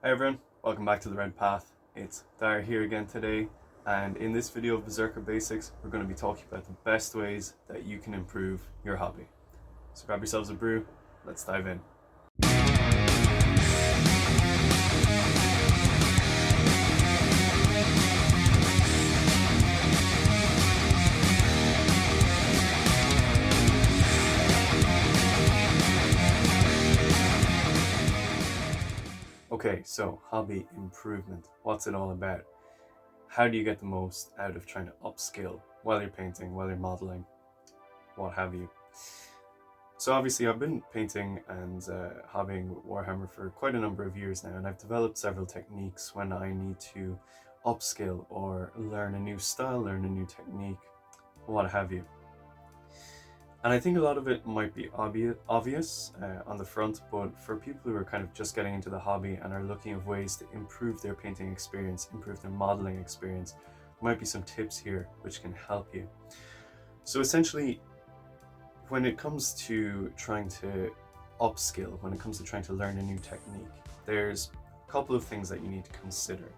Hi everyone, welcome back to The Red Path. It's Dara here again today, and in this video of Berzerker Basics, we're going to be talking about the best ways that you can improve your hobby. So grab yourselves a brew, let's dive in. Okay, so hobby improvement. What's it all about? How do you get the most out of trying to upskill while you're painting, while you're modeling, what have you? So obviously I've been painting and hobbying with Warhammer for quite a number of years now, and I've developed several techniques when I need to upskill or learn a new style, learn a new technique, what have you. And I think a lot of it might be obvious on the front, but for people who are kind of just getting into the hobby and are looking at ways to improve their painting experience, improve their modeling experience, there might be some tips here which can help you. So essentially, when it comes to trying to upskill, when it comes to trying to learn a new technique, there's a couple of things that you need to consider,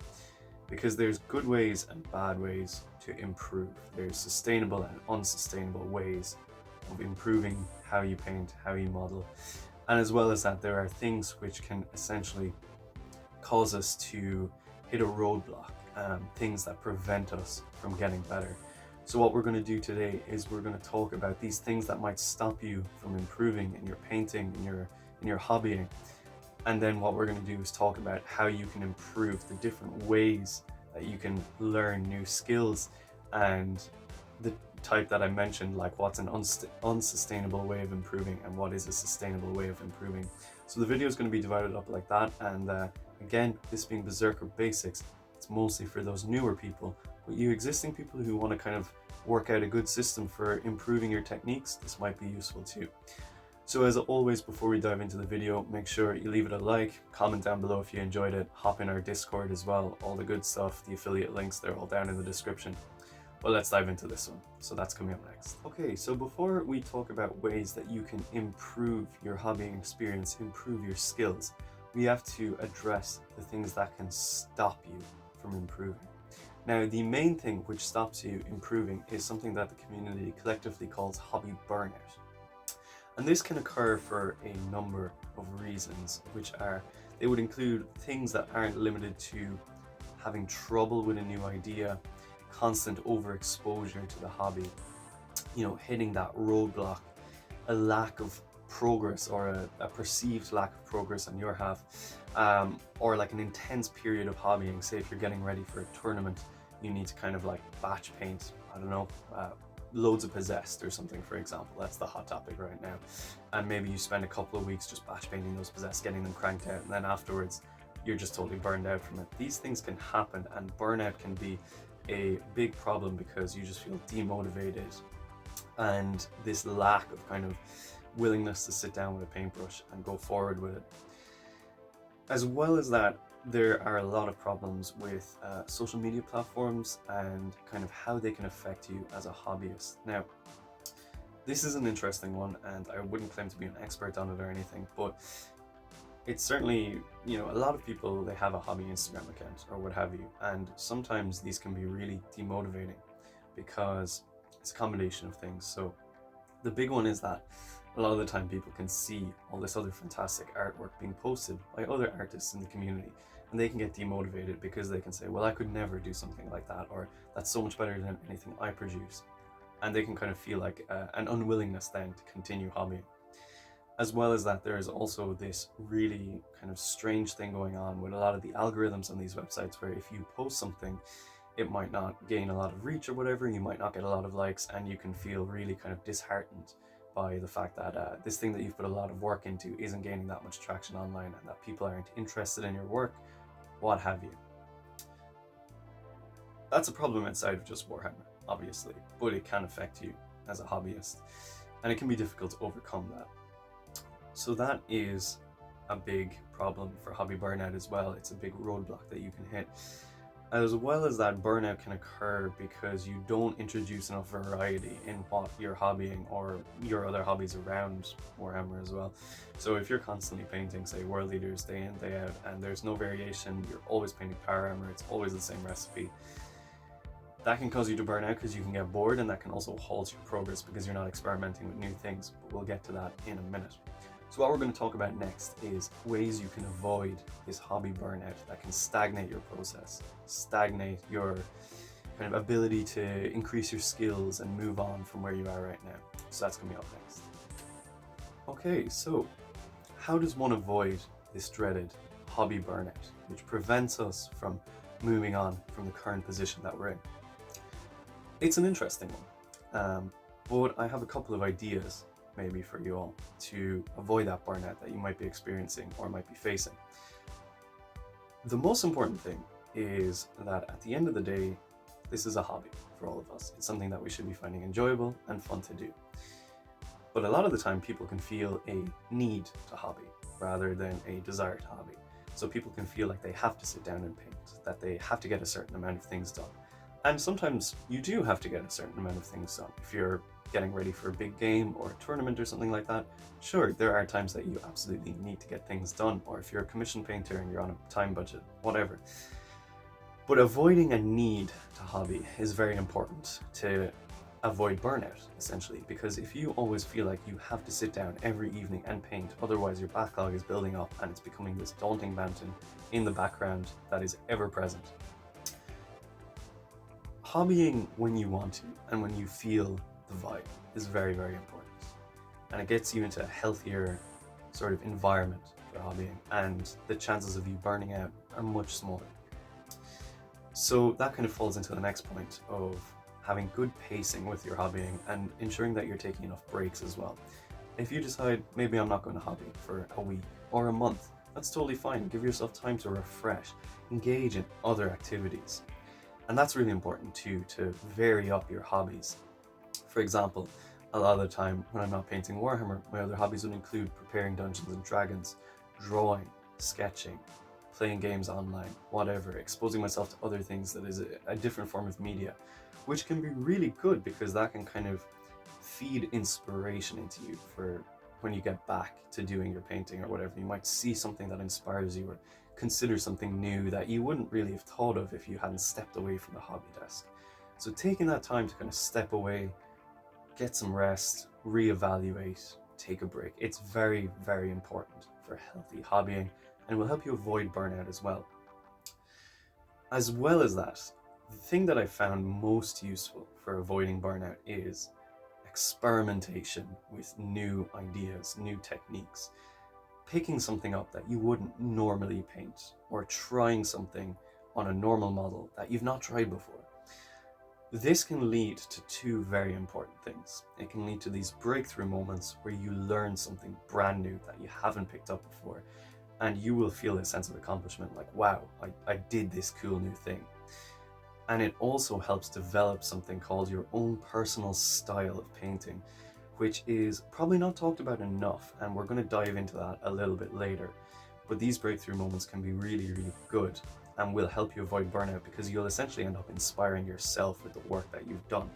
because there's good ways and bad ways to improve. There's sustainable and unsustainable ways of improving how you paint, how you model, and as well as that, there are things which can essentially cause us to hit a roadblock, things that prevent us from getting better. So what we're going to do today is we're going to talk about these things that might stop you from improving in your painting, in your hobbying. And then what we're going to do is talk about how you can improve, the different ways that you can learn new skills, and the type that I mentioned, like what's an unsustainable way of improving and what is a sustainable way of improving. So the video is going to be divided up like that, and again, this being Berzerker Basics, it's mostly for those newer people, but you existing people who want to kind of work out a good system for improving your techniques, this might be useful too. So as always, before we dive into the video, make sure you leave it a like, comment down below if you enjoyed it, hop in our Discord as well, all the good stuff, the affiliate links, they're all down in the description. Well, let's dive into this one. So that's coming up next. Okay, so before we talk about ways that you can improve your hobbying experience, improve your skills, we have to address the things that can stop you from improving. Now, the main thing which stops you improving is something that the community collectively calls hobby burnout. And this can occur for a number of reasons, which are, they would include things that aren't limited to having trouble with a new idea, constant overexposure to the hobby, hitting that roadblock, a lack of progress or a perceived lack of progress on your half, or like an intense period of hobbying. Say if you're getting ready for a tournament, you need to kind of like batch paint, I don't know, loads of Possessed or something, for example. That's the hot topic right now. And maybe you spend a couple of weeks just batch painting those Possessed, getting them cranked out, and then afterwards you're just totally burned out from it. These things can happen, and burnout can be a big problem because you just feel demotivated, and this lack of kind of willingness to sit down with a paintbrush and go forward with it. As well as that, there are a lot of problems with social media platforms and kind of how they can affect you as a hobbyist. Now, this is an interesting one, and I wouldn't claim to be an expert on it or anything, but it's certainly, a lot of people, they have a hobby Instagram account or what have you, and sometimes these can be really demotivating because it's a combination of things. So the big one is that a lot of the time people can see all this other fantastic artwork being posted by other artists in the community, and they can get demotivated because they can say, well, I could never do something like that, or that's so much better than anything I produce. And they can kind of feel like an unwillingness then to continue hobbying. As well as that, there is also this really kind of strange thing going on with a lot of the algorithms on these websites, where if you post something, it might not gain a lot of reach or whatever, you might not get a lot of likes, and you can feel really kind of disheartened by the fact that this thing that you've put a lot of work into isn't gaining that much traction online, and that people aren't interested in your work, what have you. That's a problem outside of just Warhammer, obviously, but it can affect you as a hobbyist, and it can be difficult to overcome that. So that is a big problem for hobby burnout as well. It's a big roadblock that you can hit. As well as that, burnout can occur because you don't introduce enough variety in what you're hobbying or your other hobbies around Warhammer as well. So if you're constantly painting, say, world leaders day in, day out, and there's no variation, you're always painting power armor, it's always the same recipe, that can cause you to burn out because you can get bored, and that can also halt your progress because you're not experimenting with new things. But we'll get to that in a minute. So what we're going to talk about next is ways you can avoid this hobby burnout that can stagnate your process, stagnate your kind of ability to increase your skills and move on from where you are right now. So that's going to be up next. Okay, so how does one avoid this dreaded hobby burnout, which prevents us from moving on from the current position that we're in? It's an interesting one, but I have a couple of ideas maybe for you all to avoid that burnout that you might be experiencing or might be facing. The most important thing is that at the end of the day, this is a hobby for all of us. It's something that we should be finding enjoyable and fun to do. But a lot of the time people can feel a need to hobby rather than a desire to hobby. So people can feel like they have to sit down and paint, that they have to get a certain amount of things done. And sometimes you do have to get a certain amount of things done. If you're getting ready for a big game or a tournament or something like that, sure, there are times that you absolutely need to get things done, or if you're a commission painter and you're on a time budget, whatever. But avoiding a need to hobby is very important to avoid burnout, essentially, because if you always feel like you have to sit down every evening and paint, otherwise your backlog is building up and it's becoming this daunting mountain in the background that is ever present. Hobbying when you want to and when you feel the vibe is very, very important, and it gets you into a healthier sort of environment for hobbying, and the chances of you burning out are much smaller. So that kind of falls into the next point of having good pacing with your hobbying and ensuring that you're taking enough breaks as well. If you decide maybe I'm not going to hobby for a week or a month, that's totally fine. Give yourself time to refresh, engage in other activities. And that's really important too, to vary up your hobbies. For example, a lot of the time when I'm not painting Warhammer, my other hobbies would include preparing Dungeons and Dragons, drawing, sketching, playing games online, whatever, exposing myself to other things that is a different form of media, which can be really good because that can kind of feed inspiration into you for when you get back to doing your painting or whatever. You might see something that inspires you or consider something new that you wouldn't really have thought of if you hadn't stepped away from the hobby desk. So taking that time to kind of step away, get some rest, reevaluate, take a break. It's very, very important for healthy hobbying and will help you avoid burnout as well. As well as that, the thing that I found most useful for avoiding burnout is experimentation with new ideas, new techniques. Picking something up that you wouldn't normally paint, or trying something on a normal model that you've not tried before. This can lead to two very important things. It can lead to these breakthrough moments where you learn something brand new that you haven't picked up before, and you will feel a sense of accomplishment, like, wow, I did this cool new thing. And it also helps develop something called your own personal style of painting, which is probably not talked about enough, and we're going to dive into that a little bit later. But these breakthrough moments can be really, really good and will help you avoid burnout because you'll essentially end up inspiring yourself with the work that you've done.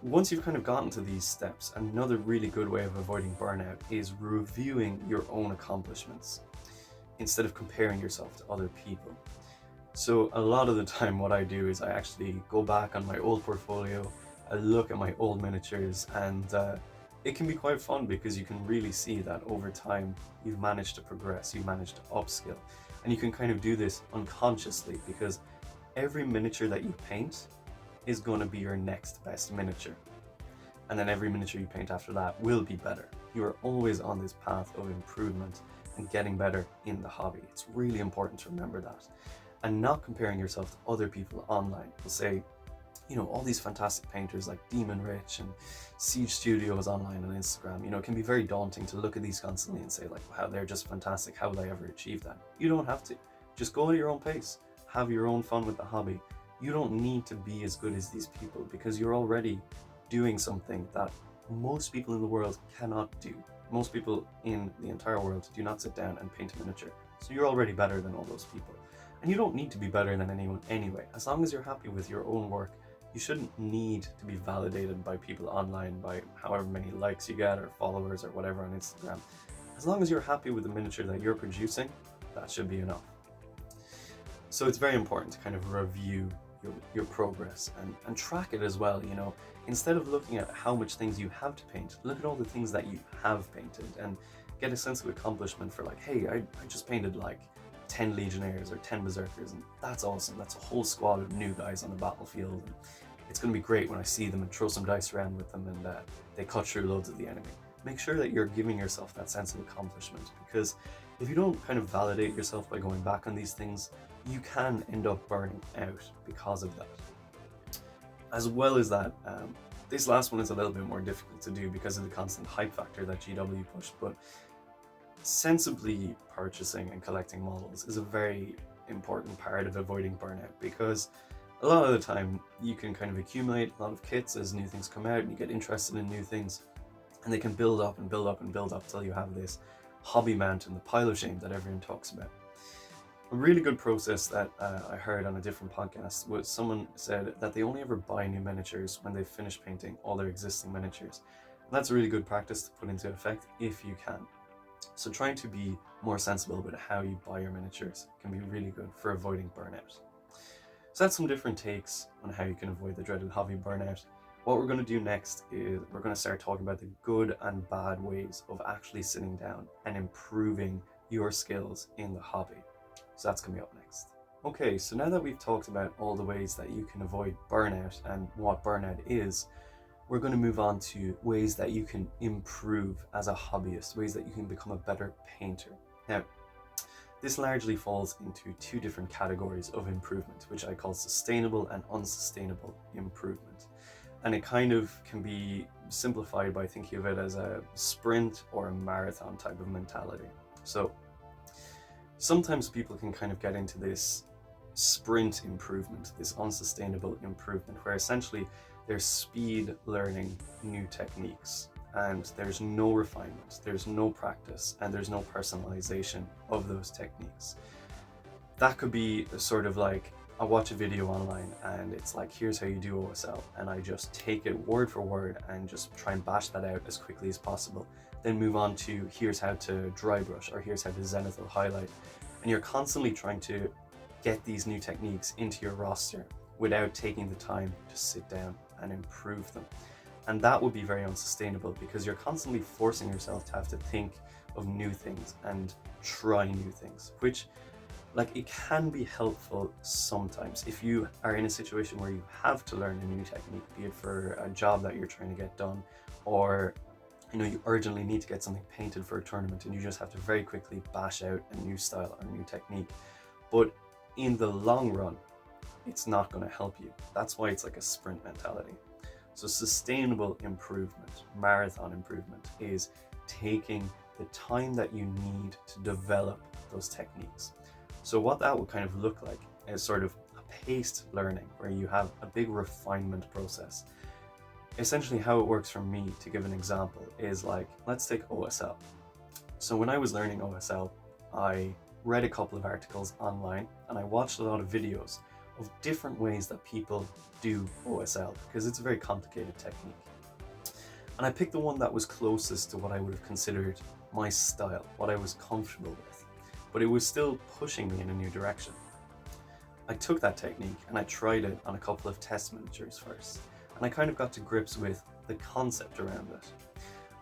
Once you've kind of gotten to these steps, another really good way of avoiding burnout is reviewing your own accomplishments instead of comparing yourself to other people. So a lot of the time what I do is I actually go back on my old portfolio, I look at my old miniatures, and it can be quite fun because you can really see that over time you've managed to progress, you've managed to upskill, and you can kind of do this unconsciously because every miniature that you paint is going to be your next best miniature, and then every miniature you paint after that will be better. You are always on this path of improvement and getting better in the hobby. It's really important to remember that, and not comparing yourself to other people online. We'll say, you know, all these fantastic painters like Demon Rich and Siege Studios online on Instagram, you know, it can be very daunting to look at these constantly and say like, wow, they're just fantastic. How will I ever achieve that? You don't have to. Just go at your own pace. Have your own fun with the hobby. You don't need to be as good as these people because you're already doing something that most people in the world cannot do. Most people in the entire world do not sit down and paint a miniature. So you're already better than all those people. And you don't need to be better than anyone anyway. As long as you're happy with your own work, you shouldn't need to be validated by people online, by however many likes you get or followers or whatever on Instagram. As long as you're happy with the miniature that you're producing, that should be enough. So it's very important to kind of review your progress and track it as well. Instead of looking at how much things you have to paint, look at all the things that you have painted and get a sense of accomplishment for like, hey, I just painted like 10 Legionnaires or 10 Berserkers, and that's awesome. That's a whole squad of new guys on the battlefield, and it's going to be great when I see them and throw some dice around with them and they cut through loads of the enemy. Make sure that you're giving yourself that sense of accomplishment, because if you don't kind of validate yourself by going back on these things, you can end up burning out because of that. As well as that, this last one is a little bit more difficult to do because of the constant hype factor that GW pushed, but sensibly purchasing and collecting models is a very important part of avoiding burnout, because a lot of the time you can kind of accumulate a lot of kits as new things come out and you get interested in new things, and they can build up and build up and build up till you have this hobby mountain, the pile of shame that everyone talks about. A really good process that I heard on a different podcast was someone said that they only ever buy new miniatures when they've finished painting all their existing miniatures. And that's a really good practice to put into effect if you can. So trying to be more sensible about how you buy your miniatures can be really good for avoiding burnout. So that's some different takes on how you can avoid the dreaded hobby burnout. What we're going to do next is we're going to start talking about the good and bad ways of actually sitting down and improving your skills in the hobby. So that's going to be up next. Okay, so now that we've talked about all the ways that you can avoid burnout and what burnout is, we're going to move on to ways that you can improve as a hobbyist, ways that you can become a better painter. Now, this largely falls into two different categories of improvement, which I call sustainable and unsustainable improvement. And it kind of can be simplified by thinking of it as a sprint or a marathon type of mentality. So sometimes people can kind of get into this sprint improvement, this unsustainable improvement, where essentially they're speed learning new techniques and there's no refinement, there's no practice, and there's no personalization of those techniques. That could be sort of like, I watch a video online and it's like, here's how you do OSL, and I just take it word for word and just try and bash that out as quickly as possible. Then move on to here's how to dry brush, or here's how to zenithal highlight. And you're constantly trying to get these new techniques into your roster without taking the time to sit down and improve them. And that would be very unsustainable, because you're constantly forcing yourself to have to think of new things and try new things, which, like, it can be helpful sometimes if you are in a situation where you have to learn a new technique, be it for a job that you're trying to get done, or you urgently need to get something painted for a tournament and you just have to very quickly bash out a new style or a new technique. But in the long run, it's not going to help you. That's why it's like a sprint mentality. So sustainable improvement, marathon improvement, is taking the time that you need to develop those techniques. So what that would kind of look like is sort of a paced learning, where you have a big refinement process. Essentially how it works for me, to give an example, is like, let's take OSL. So when I was learning OSL, I read a couple of articles online and I watched a lot of videos of different ways that people do OSL, because it's a very complicated technique. And I picked the one that was closest to what I would have considered my style, what I was comfortable with, but it was still pushing me in a new direction. I took that technique and I tried it on a couple of test miniatures first, and I kind of got to grips with the concept around it.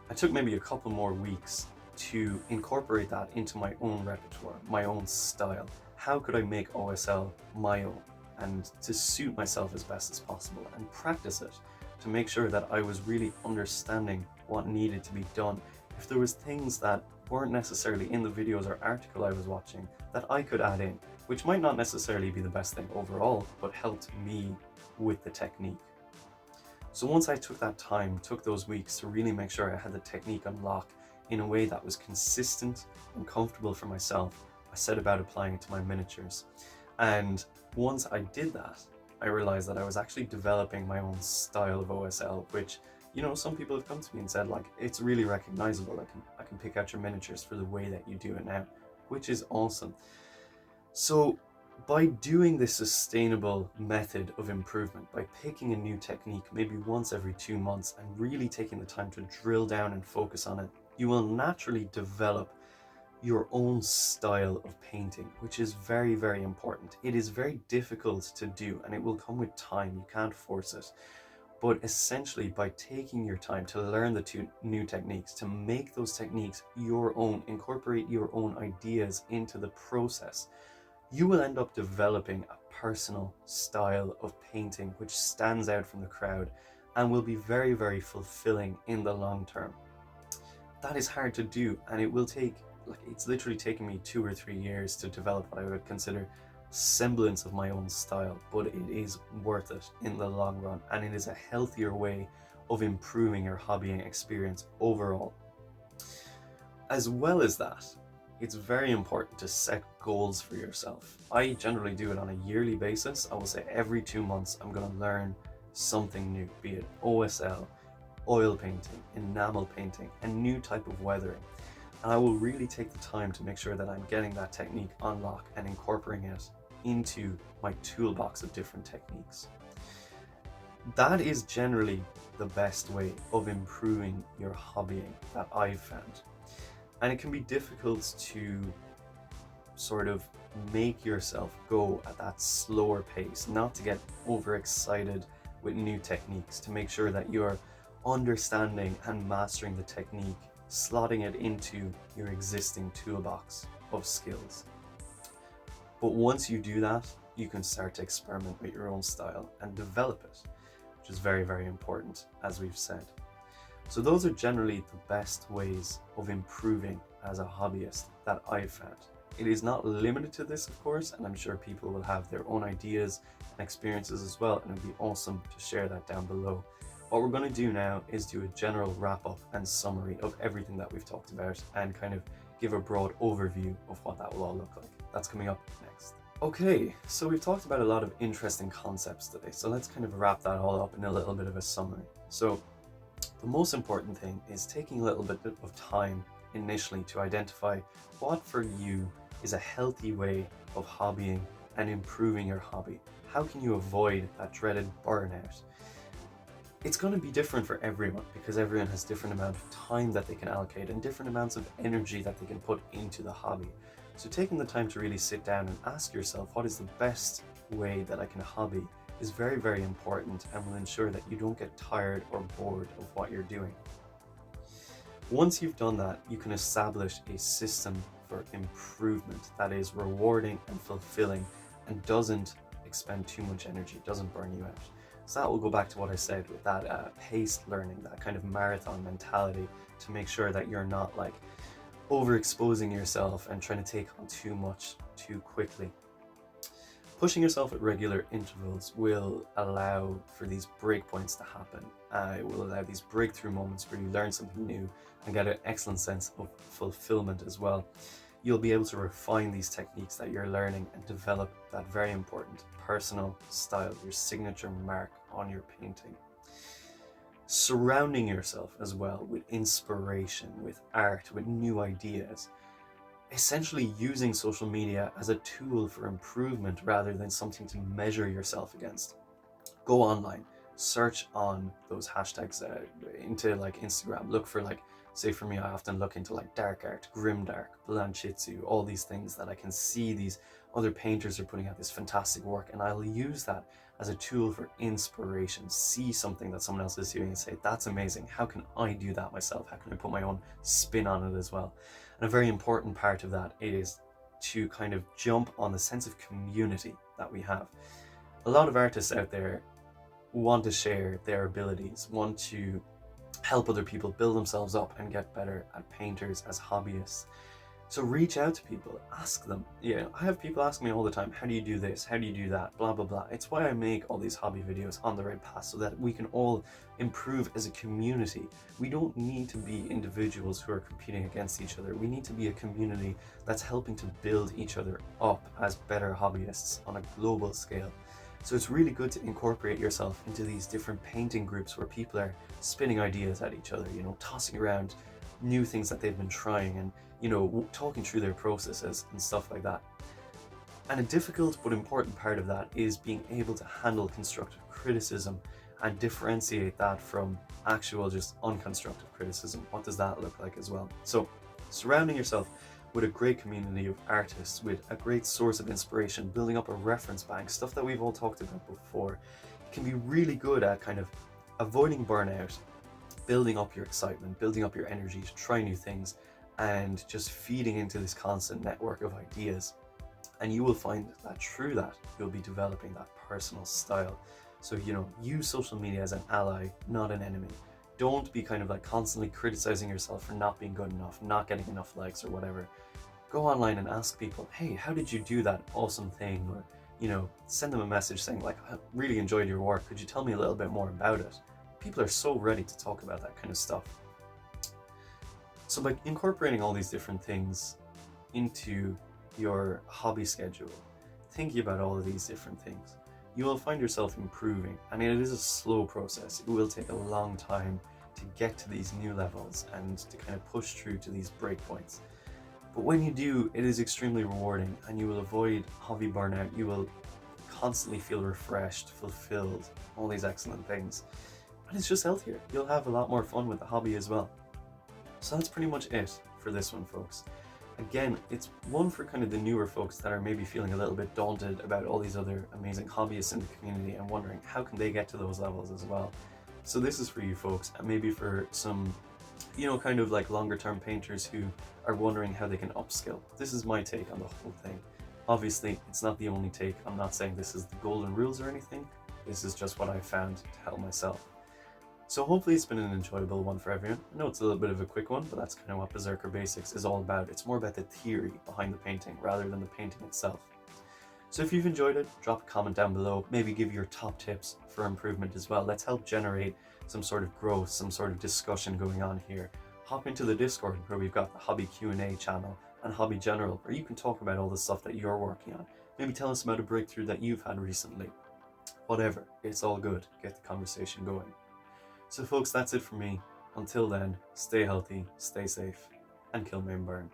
I took maybe a couple more weeks to incorporate that into my own repertoire, my own style. How could I make OSL my own, and to suit myself as best as possible, and practice it to make sure that I was really understanding what needed to be done. If there was things that weren't necessarily in the videos or article I was watching that I could add in, which might not necessarily be the best thing overall, but helped me with the technique. So once I took that time, took those weeks to really make sure I had the technique on lock in a way that was consistent and comfortable for myself, I set about applying it to my miniatures. And once I did that, I realized that I was actually developing my own style of OSL, which, some people have come to me and said, like, it's really recognizable. I can pick out your miniatures for the way that you do it now, which is awesome. So By doing this sustainable method of improvement, by picking a new technique maybe once every 2 months and really taking the time to drill down and focus on it, you will naturally develop your own style of painting, which is very, very important. It is very difficult to do and it will come with time. You can't force it. But essentially, by taking your time to learn the two new techniques, to make those techniques your own, incorporate your own ideas into the process, you will end up developing a personal style of painting which stands out from the crowd and will be very, very fulfilling in the long term. That is hard to do, and it will take, like, it's literally taken me 2 or 3 years to develop what I would consider semblance of my own style, but it is worth it in the long run, and it is a healthier way of improving your hobbying experience overall. As well as that, it's very important to set goals for yourself. I generally do it on a yearly basis. I will say every 2 months I'm going to learn something new, be it OSL, oil painting, enamel painting, a new type of weathering. And I will really take the time to make sure that I'm getting that technique on lock and incorporating it into my toolbox of different techniques. That is generally the best way of improving your hobbying that I've found. And it can be difficult to sort of make yourself go at that slower pace, not to get overexcited with new techniques, to make sure that you're understanding and mastering the technique, slotting it into your existing toolbox of skills. But once you do that, you can start to experiment with your own style and develop it, which is very, very important, as we've said. So those are generally the best ways of improving as a hobbyist that I've found. It is not limited to this, of course, and I'm sure people will have their own ideas and experiences as well, and it'd be awesome to share that down below. What we're going to do now is do a general wrap-up and summary of everything that we've talked about and kind of give a broad overview of what that will all look like. That's coming up next. Okay, so we've talked about a lot of interesting concepts today, so let's kind of wrap that all up in a little bit of a summary. So the most important thing is taking a little bit of time initially to identify what for you is a healthy way of hobbying and improving your hobby. How can you avoid that dreaded burnout? It's going to be different for everyone because everyone has different amount of time that they can allocate and different amounts of energy that they can put into the hobby. So taking the time to really sit down and ask yourself, what is the best way that I can hobby, is very, very important and will ensure that you don't get tired or bored of what you're doing. Once you've done that, you can establish a system for improvement that is rewarding and fulfilling and doesn't expend too much energy, doesn't burn you out. So that will go back to what I said with that paced learning, that kind of marathon mentality, to make sure that you're not like overexposing yourself and trying to take on too much too quickly. Pushing yourself at regular intervals will allow for these breakpoints to happen. It will allow these breakthrough moments where you learn something new and get an excellent sense of fulfillment as well. You'll be able to refine these techniques that you're learning and develop that very important personal style, your signature mark on your painting. Surrounding yourself as well with inspiration, with art, with new ideas. Essentially using social media as a tool for improvement rather than something to measure yourself against. Go online, search on those hashtags into like Instagram, look for, like, say for me, I often look into like dark art, grimdark, blanchitsu, all these things that I can see these other painters are putting out this fantastic work, and I'll use that as a tool for inspiration. See something that someone else is doing and say, that's amazing, how can I do that myself? How can I put my own spin on it as well? And a very important part of that is to kind of jump on the sense of community that we have. A lot of artists out there want to share their abilities, want to help other people build themselves up and get better at painters as hobbyists. So reach out to people, ask them. I have people ask me all the time, how do you do this? How do you do that? Blah, blah, blah. It's why I make all these hobby videos on the right path, so that we can all improve as a community. We don't need to be individuals who are competing against each other. We need to be a community that's helping to build each other up as better hobbyists on a global scale. So it's really good to incorporate yourself into these different painting groups where people are spinning ideas at each other, tossing around new things that they've been trying and, talking through their processes and stuff like that. And a difficult but important part of that is being able to handle constructive criticism and differentiate that from actual just unconstructive criticism. What does that look like as well? So surrounding yourself with a great community of artists, with a great source of inspiration, building up a reference bank, stuff that we've all talked about before, can be really good at kind of avoiding burnout, building up your excitement, building up your energy to try new things, and just feeding into this constant network of ideas. And you will find that through that, you'll be developing that personal style. So, use social media as an ally, not an enemy. Don't be kind of like constantly criticizing yourself for not being good enough, not getting enough likes or whatever. Go online and ask people, hey, how did you do that awesome thing? Or, send them a message saying, like, I really enjoyed your work. Could you tell me a little bit more about it? People are so ready to talk about that kind of stuff. So by incorporating all these different things into your hobby schedule, thinking about all of these different things, you will find yourself improving. And it is a slow process. It will take a long time to get to these new levels and to kind of push through to these breakpoints. But when you do, it is extremely rewarding, and you will avoid hobby burnout. You will constantly feel refreshed, fulfilled, all these excellent things. And it's just healthier. You'll have a lot more fun with the hobby as well. So that's pretty much it for this one, folks. Again, it's one for kind of the newer folks that are maybe feeling a little bit daunted about all these other amazing hobbyists in the community and wondering how can they get to those levels as well. So this is for you folks, and maybe for some, kind of like longer term painters who are wondering how they can upskill. This is my take on the whole thing. Obviously, it's not the only take. I'm not saying this is the golden rules or anything. This is just what I found to help myself. So hopefully it's been an enjoyable one for everyone. I know it's a little bit of a quick one, but that's kind of what Berzerker Basics is all about. It's more about the theory behind the painting rather than the painting itself. So if you've enjoyed it, drop a comment down below. Maybe give your top tips for improvement as well. Let's help generate some sort of growth, some sort of discussion going on here. Hop into the Discord where we've got the Hobby Q&A channel and Hobby General, where you can talk about all the stuff that you're working on. Maybe tell us about a breakthrough that you've had recently. Whatever, it's all good. Get the conversation going. So folks, that's it for me. Until then, stay healthy, stay safe, and kill, maim, burn.